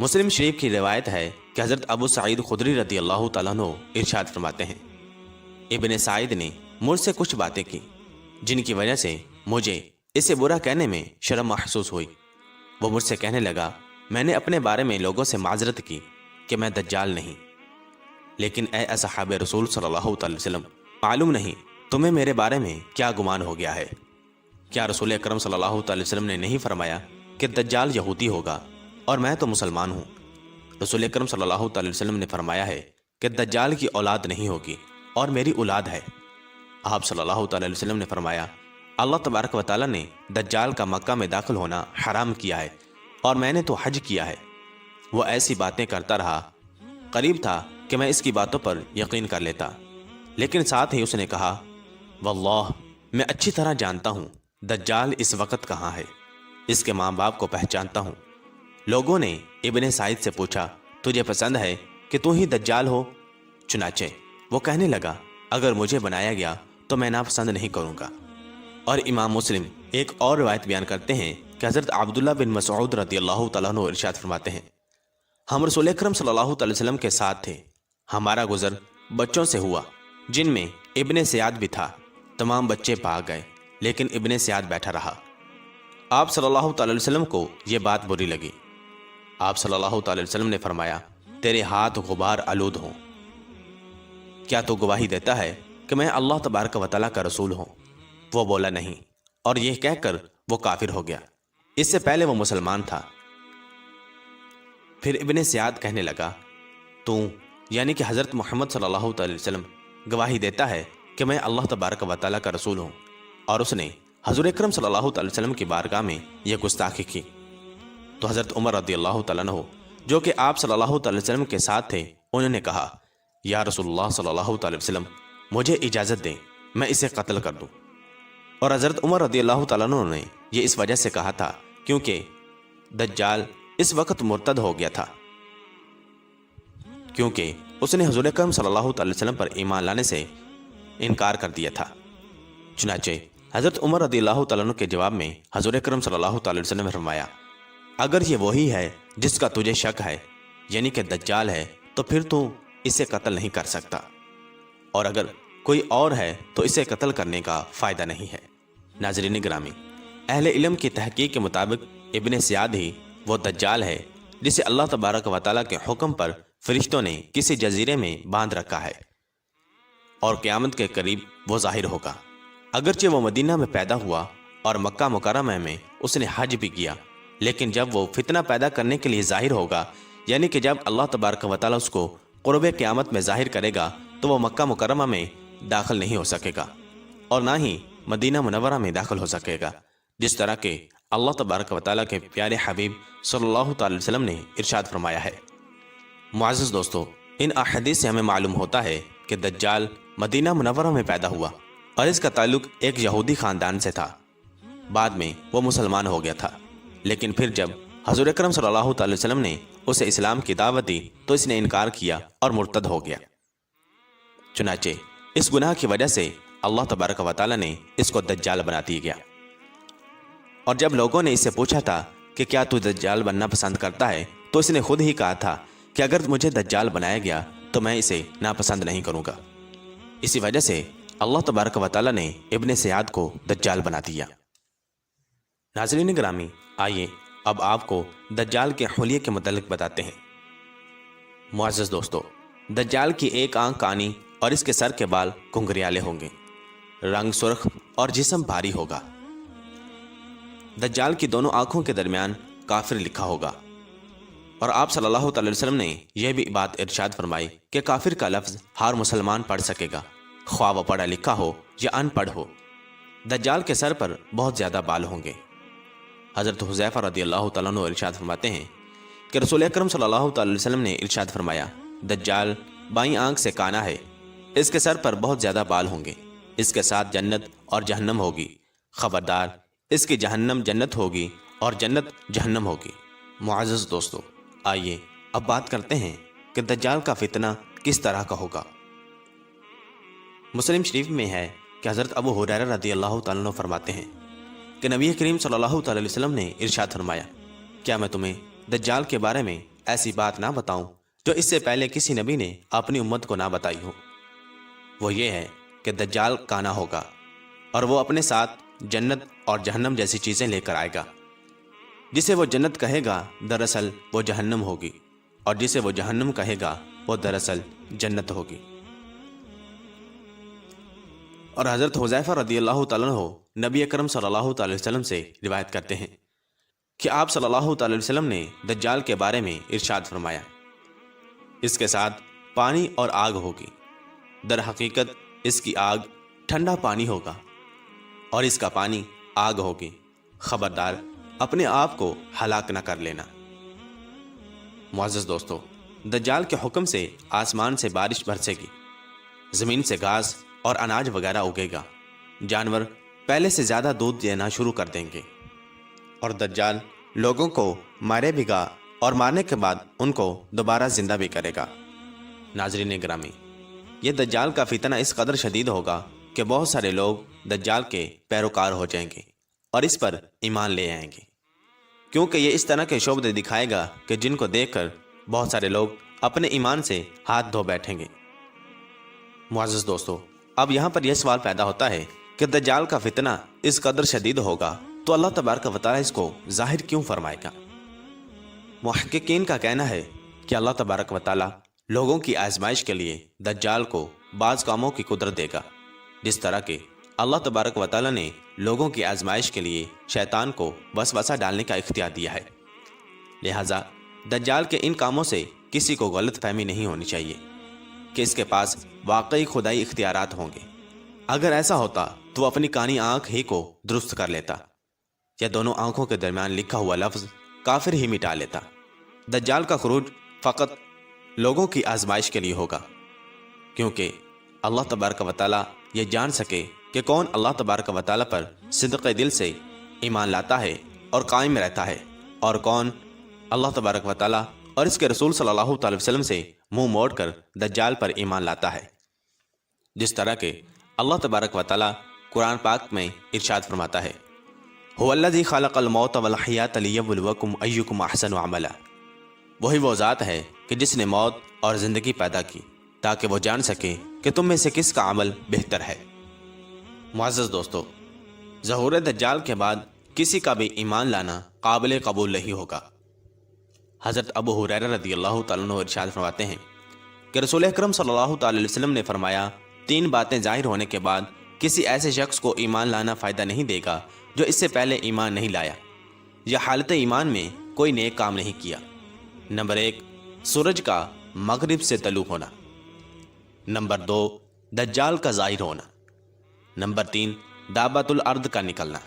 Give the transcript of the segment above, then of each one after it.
مسلم شریف کی روایت ہے کہ حضرت ابو سعید خدری رضی اللہ تعالیٰ عنہ ارشاد فرماتے ہیں، ابن سعید نے مجھ سے کچھ باتیں کی جن کی وجہ سے مجھے اسے برا کہنے میں شرم محسوس ہوئی۔ وہ مجھ سے کہنے لگا، میں نے اپنے بارے میں لوگوں سے معذرت کی کہ میں دجال نہیں، لیکن اے اصحاب رسول صلی اللہ علیہ وسلم، معلوم نہیں تمہیں میرے بارے میں کیا گمان ہو گیا ہے؟ کیا رسول اکرم صلی اللہ علیہ وسلم نے نہیں فرمایا کہ دجال یہودی ہوگا اور میں تو مسلمان ہوں؟ رسول اکرم صلی اللہ علیہ وسلم نے فرمایا ہے کہ دجال کی اولاد نہیں ہوگی اور میری اولاد ہے۔ آپ صلی اللہ علیہ وسلم نے فرمایا، اللہ تبارک و تعالیٰ نے دجال کا مکہ میں داخل ہونا حرام کیا ہے اور میں نے تو حج کیا ہے۔ وہ ایسی باتیں کرتا رہا، قریب تھا کہ میں اس کی باتوں پر یقین کر لیتا، لیکن ساتھ ہی اس نے کہا، واللہ میں اچھی طرح جانتا ہوں دجال اس وقت کہاں ہے، اس کے ماں باپ کو پہچانتا ہوں۔ لوگوں نے ابن سعید سے پوچھا، تجھے پسند ہے کہ تو ہی دجال ہو؟ چنانچہ وہ کہنے لگا، اگر مجھے بنایا گیا تو میں ناپسند نہیں کروں گا۔ اور امام مسلم ایک اور روایت بیان کرتے ہیں کہ حضرت عبداللہ بن مسعود رضی اللہ تعالیٰ عنہ ارشاد فرماتے ہیں، ہم رسول اکرم صلی اللہ علیہ وسلم کے ساتھ تھے، ہمارا گزر بچوں سے ہوا جن میں ابن سیاد بھی تھا۔ تمام بچے بھاگ گئے لیکن ابن سیاد بیٹھا رہا۔ آپ صلی اللہ علیہ وسلم کو یہ بات بری لگی۔ آپ صلی اللہ علیہ وسلم نے فرمایا، تیرے ہاتھ غبار آلود ہوں، کیا تو گواہی دیتا ہے کہ میں اللہ تبارک و تعالیٰ کا رسول ہوں؟ وہ بولا نہیں، اور یہ کہہ کر وہ کافر ہو گیا۔ اس سے پہلے وہ مسلمان تھا۔ پھر ابن سیاد کہنے لگا، تو یعنی کہ حضرت محمد صلی اللہ علیہ وسلم گواہی دیتا ہے کہ میں اللہ تبارک و تعالیٰ کا رسول ہوں، اور اس نے حضور اکرم صلی اللہ علیہ وسلم کی بارگاہ میں یہ گستاخی کی۔ تو حضرت عمر رضی اللہ تعالیٰ عنہ جو کہ آپ صلی اللہ علیہ وسلم کے ساتھ تھے، انہوں نے کہا، یا رسول اللہ صلی اللہ علیہ وسلم، مجھے اجازت دیں میں اسے قتل کر دوں۔ اور حضرت عمر رضی اللہ تعالیٰ عنہ نے یہ اس وجہ سے کہا تھا کیونکہ دجال اس وقت مرتد ہو گیا تھا، کیونکہ اس نے حضور اکرم صلی اللہ علیہ وسلم پر ایمان لانے سے انکار کر دیا تھا۔ چنانچہ حضرت عمر رضی اللہ تعالیٰ عنہ کے جواب میں حضور اکرم صلی اللہ علیہ وسلم نے فرمایا، اگر یہ وہی ہے جس کا تجھے شک ہے، یعنی کہ دجال ہے، تو پھر تو اسے قتل نہیں کر سکتا، اور اگر کوئی اور ہے تو اسے قتل کرنے کا فائدہ نہیں ہے۔ ناظرین گرامی، اہل علم کی تحقیق کے مطابق ابن سیاد ہی وہ دجال ہے جسے اللہ تبارک و تعالیٰ کے حکم پر فرشتوں نے کسی جزیرے میں باندھ رکھا ہے، اور قیامت کے قریب وہ ظاہر ہوگا۔ اگرچہ وہ مدینہ میں پیدا ہوا اور مکہ مکرمہ میں اس نے حج بھی کیا، لیکن جب وہ فتنہ پیدا کرنے کے لیے ظاہر ہوگا، یعنی کہ جب اللہ تبارک و تعالیٰ اس کو قرب قیامت میں ظاہر کرے گا، تو وہ مکہ مکرمہ میں داخل نہیں ہو سکے گا اور نہ ہی مدینہ منورہ میں داخل ہو سکے گا، جس طرح کہ اللہ تبارک و تعالیٰ کے پیارے حبیب صلی اللہ تعالی وسلم نے ارشاد فرمایا ہے۔ معزز دوستو، ان احادیث سے ہمیں معلوم ہوتا ہے کہ دجال مدینہ منورہ میں پیدا ہوا اور اس کا تعلق ایک یہودی خاندان سے تھا۔ بعد میں وہ مسلمان ہو گیا تھا، لیکن پھر جب حضور اکرم صلی اللہ تعالی وسلم نے اسے اسلام کی دعوت دی تو اس نے انکار کیا اور مرتد ہو گیا۔ چنانچہ اس گناہ کی وجہ سے اللہ تبارک و تعالی نے اس کو دجال بنا دیا گیا۔ اور جب لوگوں نے اس سے پوچھا تھا کہ کیا تو دجال بننا پسند کرتا ہے، تو اس نے خود ہی کہا تھا کہ اگر مجھے دجال بنایا گیا تو میں اسے ناپسند نہیں کروں گا۔ اسی وجہ سے اللہ تبارک و تعالی نے ابن سیاد کو دجال بنا دیا۔ ناظرین گرامی، آئیے اب آپ کو دجال کے حلیے کے متعلق بتاتے ہیں۔ معزز دوستو، دجال کی ایک آنکھ کانی اور اس کے سر کے بال گھنگریالے ہوں گے، رنگ سرخ اور جسم بھاری ہوگا۔ دجال کی دونوں آنکھوں کے درمیان کافر لکھا ہوگا، اور آپ صلی اللہ علیہ وسلم نے یہ بھی بات ارشاد فرمائی کہ کافر کا لفظ ہر مسلمان پڑھ سکے گا، خواہ وہ پڑھا لکھا ہو یا ان پڑھ ہو۔ دجال کے سر پر بہت زیادہ بال ہوں گے۔ حضرت حذیفہ رضی اللہ تعالیٰ عنہ ارشاد فرماتے ہیں کہ رسول اکرم صلی اللہ تعالی وسلم نے ارشاد فرمایا، دجال بائیں آنکھ سے کانا ہے، اس کے سر پر بہت زیادہ بال ہوں گے، اس کے ساتھ جنت اور جہنم ہوگی، خبردار اس کی جہنم جنت ہوگی اور جنت جہنم ہوگی۔ معزز دوستو، آئیے اب بات کرتے ہیں کہ دجال کا فتنہ کس طرح کا ہوگا۔ مسلم شریف میں ہے کہ حضرت ابو ہریرہ رضی اللہ تعالیٰ عنہ فرماتے ہیں کہ نبی کریم صلی اللہ تعالی وسلم نے ارشاد فرمایا، کیا میں تمہیں دجال کے بارے میں ایسی بات نہ بتاؤں جو اس سے پہلے کسی نبی نے اپنی امت کو نہ بتائی ہو۔ وہ یہ ہے کہ دجال کانا ہوگا اور وہ اپنے ساتھ جنت اور جہنم جیسی چیزیں لے کر آئے گا۔ جسے وہ جنت کہے گا دراصل وہ جہنم ہوگی، اور جسے وہ جہنم کہے گا وہ دراصل جنت ہوگی۔ اور حضرت حذیفہ رضی اللہ تعالیٰ عنہ نبی اکرم صلی اللہ تعالی وسلم سے روایت کرتے ہیں کہ آپ صلی اللہ تعالی وسلم نے دجال کے بارے میں ارشاد فرمایا، اس کے ساتھ پانی اور آگ ہوگی، در حقیقت اس کی آگ ٹھنڈا پانی ہوگا اور اس کا پانی آگ ہوگی، خبردار اپنے آپ کو ہلاک نہ کر لینا۔ معزز دوستو، دجال کے حکم سے آسمان سے بارش برسے گی، زمین سے گھاس اور اناج وغیرہ اگے گا، جانور پہلے سے زیادہ دودھ دینا شروع کر دیں گے، اور دجال لوگوں کو مارے بھی گا اور مارنے کے بعد ان کو دوبارہ زندہ بھی کرے گا۔ ناظرین گرامی، یہ دجال کا فتنہ اس قدر شدید ہوگا کہ بہت سارے لوگ دجال کے پیروکار ہو جائیں گے اور اس پر ایمان لے آئیں گے، کیونکہ یہ اس طرح کے شعبے دکھائے گا کہ جن کو دیکھ کر بہت سارے لوگ اپنے ایمان سے ہاتھ دھو بیٹھیں گے۔ معزز دوستو، اب یہاں پر یہ سوال پیدا ہوتا ہے کہ دجال کا فتنہ اس قدر شدید ہوگا تو اللہ تبارک و تعالیٰ اس کو ظاہر کیوں فرمائے گا؟ محققین کا کہنا ہے کہ اللہ تبارک و تعالیٰ لوگوں کی آزمائش کے لیے دجال کو بعض کاموں کی قدرت دے گا، جس طرح کہ اللہ تبارک و تعالیٰ نے لوگوں کی آزمائش کے لیے شیطان کو وسوسہ ڈالنے کا اختیار دیا ہے۔ لہٰذا دجال کے ان کاموں سے کسی کو غلط فہمی نہیں ہونی چاہیے کہ اس کے پاس واقعی خدائی اختیارات ہوں گے۔ اگر ایسا ہوتا تو وہ اپنی کانی آنکھ ہی کو درست کر لیتا یا دونوں آنکھوں کے درمیان لکھا ہوا لفظ کافر ہی مٹا لیتا۔ دجال کا خروج فقط لوگوں کی آزمائش کے لیے ہوگا، کیونکہ اللہ تبارک و تعالیٰ یہ جان سکے کہ کون اللہ تبارک و تعالیٰ پر صدق دل سے ایمان لاتا ہے اور قائم رہتا ہے، اور کون اللہ تبارک و تعالیٰ اور اس کے رسول صلی اللہ تعالی وسلم سے منہ موڑ کر دجال پر ایمان لاتا ہے۔ جس طرح کہ اللہ تبارک و تعالیٰ قرآن پاک میں ارشاد فرماتا ہے، هو الذی خلق الموت والحیات لیبلوکم ایکم احسن عملا، وہی وہ ذات ہے کہ جس نے موت اور زندگی پیدا کی تاکہ وہ جان سکے کہ تم میں سے کس کا عمل بہتر ہے۔ معزز دوستو، ظہور دجال کے بعد کسی کا بھی ایمان لانا قابل قبول نہیں ہوگا۔ حضرت ابو ہریرہ رضی اللہ تعالیٰ عنہ ارشاد فرماتے ہیں کہ رسول اکرم صلی اللہ تعالی علیہ وسلم نے فرمایا، 3 باتیں ظاہر ہونے کے بعد کسی ایسے شخص کو ایمان لانا فائدہ نہیں دے گا جو اس سے پہلے ایمان نہیں لایا یا حالت ایمان میں کوئی نیک کام نہیں کیا۔ نمبر 1، سورج کا مغرب سے طلوع ہونا۔ نمبر 2، دجال کا ظاہر ہونا۔ نمبر 3، دابۃ الارض کا نکلنا۔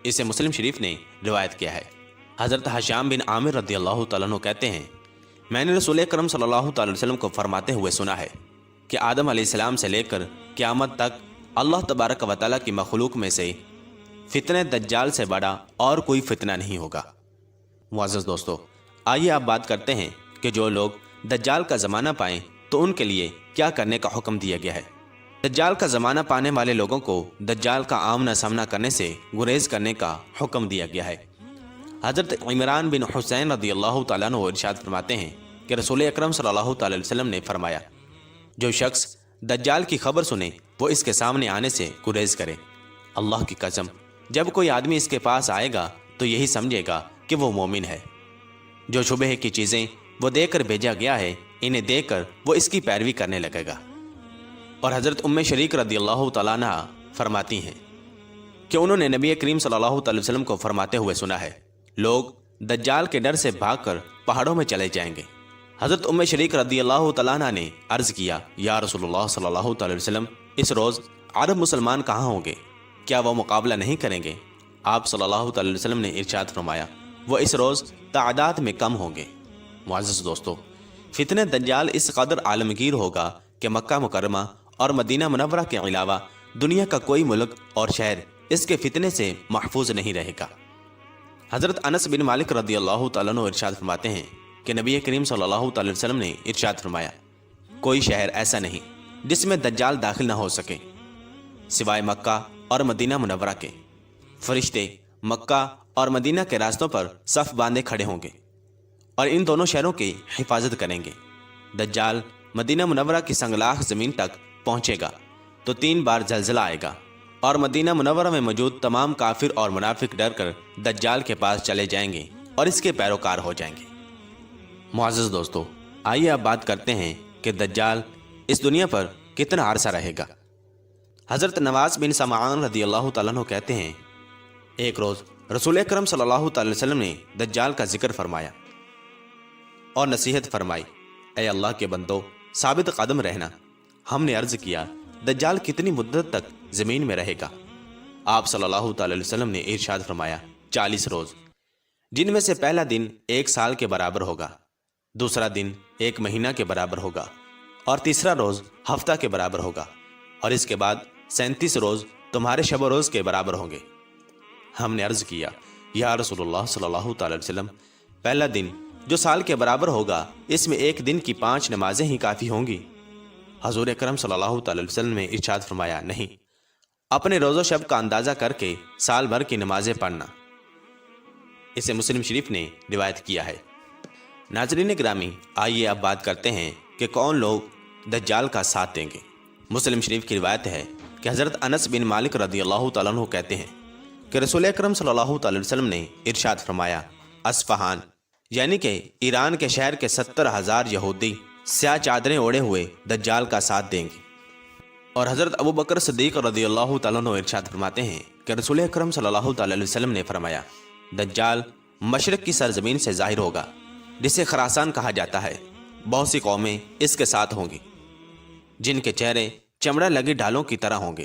اسے مسلم شریف نے روایت کیا ہے۔ حضرت حشام بن عامر رضی اللہ تعالیٰ عنہ کہتے ہیں، میں نے رسول اکرم صلی اللہ تعالی وسلم کو فرماتے ہوئے سنا ہے کہ آدم علیہ السلام سے لے کر قیامت تک اللہ تبارک و تعالیٰ کی مخلوق میں سے فتنہ دجال سے بڑا اور کوئی فتنہ نہیں ہوگا۔ معزز دوستو، آئیے آپ بات کرتے ہیں کہ جو لوگ دجال کا زمانہ پائیں تو ان کے لیے کیا کرنے کا حکم دیا گیا ہے۔ دجال کا زمانہ پانے والے لوگوں کو دجال کا آمنا سامنا کرنے سے گریز کرنے کا حکم دیا گیا ہے۔ حضرت عمران بن حسین رضی اللہ تعالیٰ عنہ ارشاد فرماتے ہیں کہ رسول اکرم صلی اللہ تعالی وسلم نے فرمایا، جو شخص دجال کی خبر سنے وہ اس کے سامنے آنے سے گریز کرے۔ اللہ کی قسم، جب کوئی آدمی اس کے پاس آئے گا تو یہی سمجھے گا کہ وہ مومن ہے۔ جو شبہ کی چیزیں وہ دے کر بھیجا گیا ہے، انہیں دے کر وہ اس کی پیروی کرنے لگے گا۔ اور حضرت ام شریک رضی اللہ تعالیٰ عنہ فرماتی ہیں کہ انہوں نے نبی کریم صلی اللہ تعالی وسلم کو فرماتے ہوئے سنا ہے، لوگ دجال کے ڈر سے بھاگ کر پہاڑوں میں چلے جائیں گے۔ حضرت ام شریک رضی اللہ تعالیٰ عنہ نے عرض کیا، یا رسول اللہ صلی اللہ تعالی وسلم، اس روز عرب مسلمان کہاں ہوں گے؟ کیا وہ مقابلہ نہیں کریں گے؟ آپ صلی اللہ تعالی وسلم نے ارشاد فرمایا، وہ اس روز تعداد میں کم ہوں گے۔ معزز دوستو، فتنہ دجال اس قدر عالمگیر ہوگا کہ مکہ مکرمہ اور مدینہ منورہ کے علاوہ دنیا کا کوئی ملک اور شہر اس کے فتنے سے محفوظ نہیں رہے گا۔ حضرت انس بن مالک رضی اللہ تعالیٰ عنہ ارشاد فرماتے ہیں کہ نبی کریم صلی اللہ تعالی وسلم نے ارشاد فرمایا، کوئی شہر ایسا نہیں جس میں دجال داخل نہ ہو سکے سوائے مکہ اور مدینہ منورہ کے۔ فرشتے مکہ اور مدینہ کے راستوں پر صف باندھے کھڑے ہوں گے اور ان دونوں شہروں کی حفاظت کریں گے۔ دجال مدینہ منورہ کی سنگلاخ زمین تک پہنچے گا تو 3 بار زلزلہ آئے گا اور مدینہ منورہ میں موجود تمام کافر اور منافق ڈر کر دجال کے پاس چلے جائیں گے اور اس کے پیروکار ہو جائیں گے۔ معزز دوستو، آئیے اب بات کرتے ہیں کہ دجال اس دنیا پر کتنا عرصہ رہے گا۔ حضرت نواس بن سمعان رضی اللہ تعالیٰ عنہ کہتے ہیں، ایک روز رسول اکرم صلی اللہ تعالی وسلم نے دجال کا ذکر فرمایا اور نصیحت فرمائی، اے اللہ کے بندو، ثابت قدم رہنا۔ ہم نے عرض کیا، دجال کتنی مدت تک زمین میں رہے گا؟ آپ صلی اللہ تعالی وسلم نے ارشاد فرمایا، 40 روز، جن میں سے پہلا دن 1 سال کے برابر ہوگا، دوسرا دن 1 مہینہ کے برابر ہوگا اور تیسرا روز ہفتہ کے برابر ہوگا، اور اس کے بعد 37 روز تمہارے شب و روز کے برابر ہوں گے۔ ہم نے عرض کیا، یا رسول اللہ صلی اللہ تعالی وسلم، پہلا دن جو سال کے برابر ہوگا، اس میں 1 دن کی 5 نمازیں ہی کافی ہوں گی؟ حضور اکرم صلی اللہ تعالی وسلم نے ارشاد فرمایا، نہیں، اپنے روز و شب کا اندازہ کر کے سال بھر کی نمازیں پڑھنا۔ اسے مسلم شریف نے روایت کیا ہے۔ ناظرین گرامی، آئیے اب بات کرتے ہیں کہ کون لوگ دجال کا ساتھ دیں گے۔ مسلم شریف کی روایت ہے کہ حضرت انس بن مالک رضی اللہ تعالیٰ عنہ کہتے ہیں کہ رسول اکرم صلی اللہ تعالی وسلم نے ارشاد فرمایا، اصفہان یعنی کہ ایران کے شہر کے 70,000 یہودی سیاہ چادریں اوڑے ہوئے دجال کا ساتھ دیں گے۔ اور حضرت ابو بکر صدیق رضی اللہ تعالیٰ عنہ ارشاد فرماتے ہیں کہ رسول اکرم صلی اللہ تعالی وسلم نے فرمایا، دجال مشرق کی سرزمین سے ظاہر ہوگا، جسے خراسان کہا جاتا ہے۔ بہت سی قومیں اس کے ساتھ ہوں گی، جن کے چہرے چمڑا لگی ڈھالوں کی طرح ہوں گے۔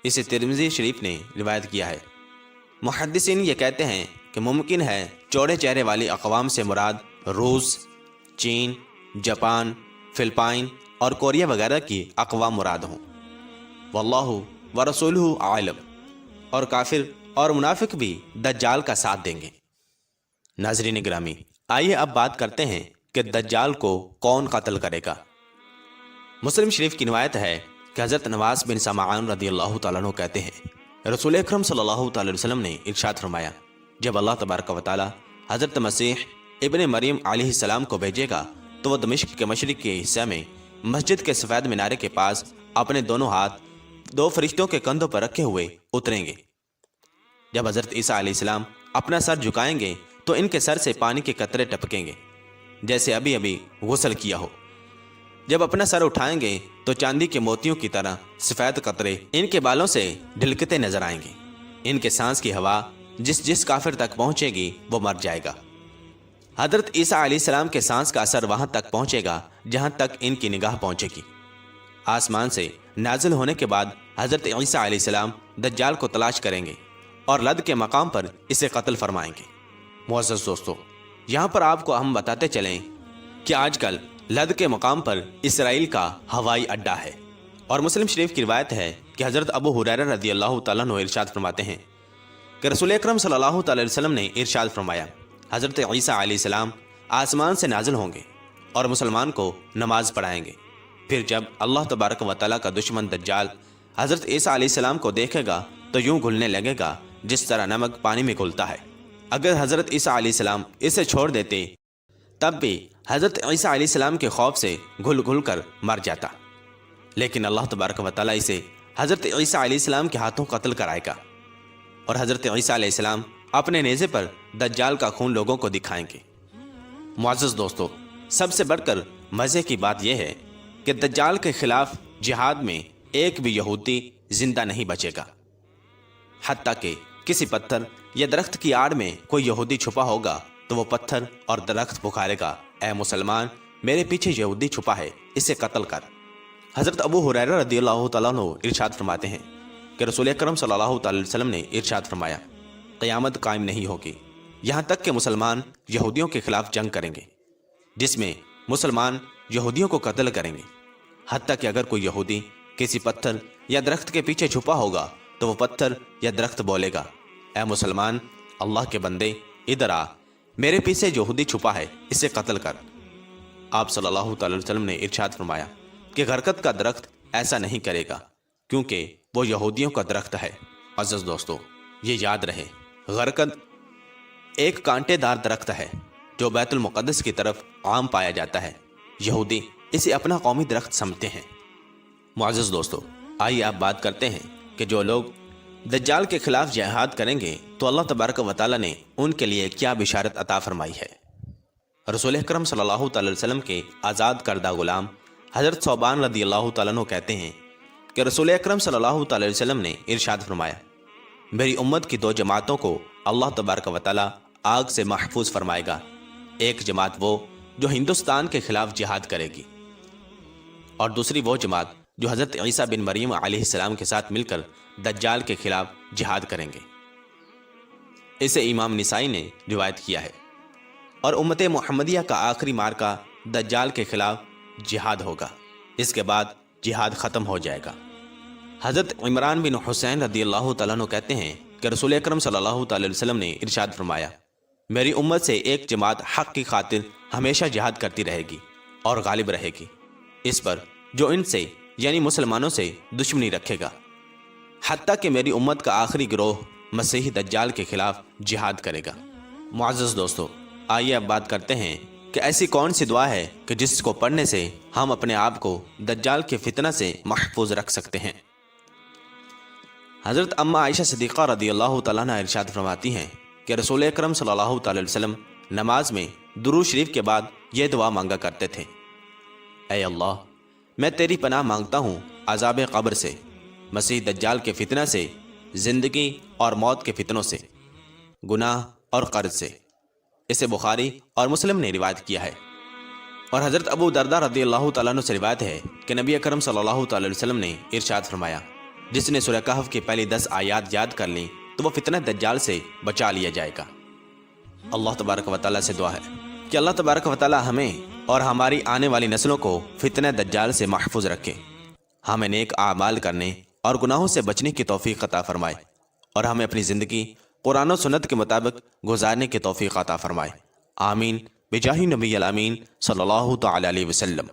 اسے ترمذی شریف نے روایت کیا ہے۔ محدثین یہ کہتے ہیں کہ ممکن ہے چوڑے چہرے والی اقوام سے مراد روس، چین، جاپان، فلپائن اور کوریا وغیرہ کی اقوام مراد ہوں۔ واللہ ورسولہ عالم، اور کافر اور منافق بھی دجال کا ساتھ دیں گے۔ ناظرین گرامی، آئیے اب بات کرتے ہیں کہ دجال کو کون قتل کرے گا۔ مسلم شریف کی روایت ہے کہ حضرت نواس بن سمعان رضی اللہ تعالیٰ عنہ کہتے ہیں، رسول اکرم صلی اللہ تعالی وسلم نے ارشاد فرمایا، جب اللہ تبارک و تعالی حضرت مسیح ابن مریم علیہ السلام کو بھیجے گا تو وہ دمشق کے مشرق کے حصہ میں مسجد کے سفید مینارے کے پاس اپنے دونوں ہاتھ 2 فرشتوں کے کندھوں پر رکھے ہوئے اتریں گے۔ جب حضرت عیسیٰ علیہ السلام اپنا سر جھکائیں گے تو ان کے سر سے پانی کے قطرے ٹپکیں گے، جیسے ابھی ابھی غسل کیا ہو۔ جب اپنا سر اٹھائیں گے تو چاندی کے موتیوں کی طرح سفید قطرے ان کے بالوں سے ڈھلکتے نظر آئیں گے۔ ان کے سانس کی ہوا جس کافر تک پہنچے گی وہ مر جائے گا۔ حضرت عیسیٰ علیہ السلام کے سانس کا اثر وہاں تک پہنچے گا جہاں تک ان کی نگاہ پہنچے گی۔ آسمان سے نازل ہونے کے بعد حضرت عیسیٰ علیہ السلام دجال کو تلاش کریں گے اور لد کے مقام پر اسے قتل فرمائیں گے۔ معزز دوستو، یہاں پر آپ کو ہم بتاتے چلیں کہ آج کل لد کے مقام پر اسرائیل کا ہوائی اڈا ہے، اور مسلم شریف کی روایت ہے کہ حضرت ابو ہریرہ رضی اللہ تعالیٰ عنہ ارشاد فرماتے ہیں کہ رسول اکرم صلی اللہ تعالی وسلم نے ارشاد فرمایا، حضرت عیسیٰ علیہ السلام آسمان سے نازل ہوں گے اور مسلمان کو نماز پڑھائیں گے۔ پھر جب اللہ تبارک و تعالیٰ کا دشمن دجال حضرت عیسیٰ علیہ السلام کو دیکھے گا تو یوں گھلنے لگے گا جس طرح نمک پانی میں گھلتا ہے۔ اگر حضرت عیسیٰ علیہ السلام اسے چھوڑ دیتے تب بھی حضرت عیسیٰ علیہ السلام کے خوف سے گھل گھل کر مر جاتا، لیکن اللہ تبارک و تعالیٰ اسے حضرت عیسیٰ علیہ السلام کے ہاتھوں قتل کرائے گا، اور حضرت عیسیٰ علیہ السلام اپنے نیزے پر دجال کا خون لوگوں کو دکھائیں گے۔ معزز دوستو، سب سے بڑھ کر مزے کی بات یہ ہے کہ دجال کے خلاف جہاد میں ایک بھی یہودی زندہ نہیں بچے گا، حتیٰ کہ کسی پتھر یا درخت کی آڑ میں کوئی یہودی چھپا ہوگا تو وہ پتھر اور درخت پکارے گا، اے مسلمان، میرے پیچھے یہودی چھپا ہے، اسے قتل کر۔ حضرت ابو ہریرہ رضی اللہ تعالیٰ عنہ ارشاد فرماتے ہیں کہ رسول اکرم صلی اللہ تعالی وسلم نے ارشاد فرمایا، قیامت قائم نہیں ہوگی یہاں تک کہ مسلمان یہودیوں کے خلاف جنگ کریں گے، جس میں مسلمان یہودیوں کو قتل کریں گے، حتیٰ کہ اگر کوئی یہودی کسی پتھر یا درخت کے پیچھے چھپا ہوگا تو وہ پتھر یا درخت بولے گا، اے مسلمان، اللہ کے بندے، ادھر آ، میرے پیچھے یہودی چھپا ہے، اسے قتل کر۔ آپ صلی اللہ تعالی وسلم نے ارشاد فرمایا کہ غرقد کا درخت ایسا نہیں کرے گا کیونکہ وہ یہودیوں کا درخت ہے۔ عزیز دوستو، یہ یاد رہے، غرقد ایک کانٹے دار درخت ہے جو بیت المقدس کی طرف عام پایا جاتا ہے۔ یہودی اسے اپنا قومی درخت سمجھتے ہیں۔ معزز دوستو، آئیے آپ بات کرتے ہیں کہ جو لوگ دجال کے خلاف جہاد کریں گے تو اللہ تبارک و تعالیٰ نے ان کے لیے کیا بشارت عطا فرمائی ہے۔ رسول اکرم صلی اللہ تعالی وسلم کے آزاد کردہ غلام حضرت ثوبان رضی اللہ تعالیٰ عنہ کہتے ہیں کہ رسول اکرم صلی اللہ تعالی وسلم نے ارشاد فرمایا، میری امت کی 2 جماعتوں کو اللہ تبارک و تعالیٰ آگ سے محفوظ فرمائے گا۔ ایک جماعت وہ جو ہندوستان کے خلاف جہاد کرے گی، اور دوسری وہ جماعت جو حضرت عیسیٰ بن مریم علیہ السلام کے ساتھ مل کر دجال کے خلاف جہاد کریں گے۔ اسے امام نسائی نے روایت کیا ہے۔ اور امت محمدیہ کا آخری مارکہ دجال کے خلاف جہاد ہوگا، اس کے بعد جہاد ختم ہو جائے گا۔ حضرت عمران بن حسین رضی اللہ تعالیٰ عنہ کہتے ہیں کہ رسول اکرم صلی اللہ تعالی وسلم نے ارشاد فرمایا، میری امت سے ایک جماعت حق کی خاطر ہمیشہ جہاد کرتی رہے گی اور غالب رہے گی اس پر جو ان سے یعنی مسلمانوں سے دشمنی رکھے گا، حتیٰ کہ میری امت کا آخری گروہ مسیحی دجال کے خلاف جہاد کرے گا۔ معزز دوستو، آئیے اب بات کرتے ہیں کہ ایسی کون سی دعا ہے کہ جس کو پڑھنے سے ہم اپنے آپ کو دجال کے فتنہ سے محفوظ رکھ سکتے ہیں۔ حضرت اماں عائشہ صدیقہ رضی اللہ تعالیٰ عنہ ارشاد فرماتی ہیں کہ رسول اکرم صلی اللہ تعالی وسلم نماز میں درود شریف کے بعد یہ دعا مانگا کرتے تھے، اے اللہ، میں تیری پناہ مانگتا ہوں عذاب قبر سے، مسیح دجال کے فتنہ سے، زندگی اور موت کے فتنوں سے، گناہ اور قرض سے۔ اسے بخاری اور مسلم نے روایت کیا ہے۔ اور حضرت ابو دردہ رضی اللہ تعالیٰ عنہ سے روایت ہے کہ نبی اکرم صلی اللہ تعالی وسلم نے ارشاد فرمایا، جس نے سورہ کہف کی پہلی 10 آیات یاد کر لیں تو وہ فتنہ دجال سے بچا لیا جائے گا۔ اللہ تبارک و تعالیٰ سے دعا ہے کہ اللہ تبارک و تعالیٰ ہمیں اور ہماری آنے والی نسلوں کو فتنہ دجال سے محفوظ رکھے، ہمیں نیک اعمال کرنے اور گناہوں سے بچنے کی توفیق عطا فرمائے، اور ہمیں اپنی زندگی قرآن و سنت کے مطابق گزارنے کی توفیق عطا فرمائے۔ آمین بجاہ نبی الامین صلی اللہ تعالی علیہ وسلم۔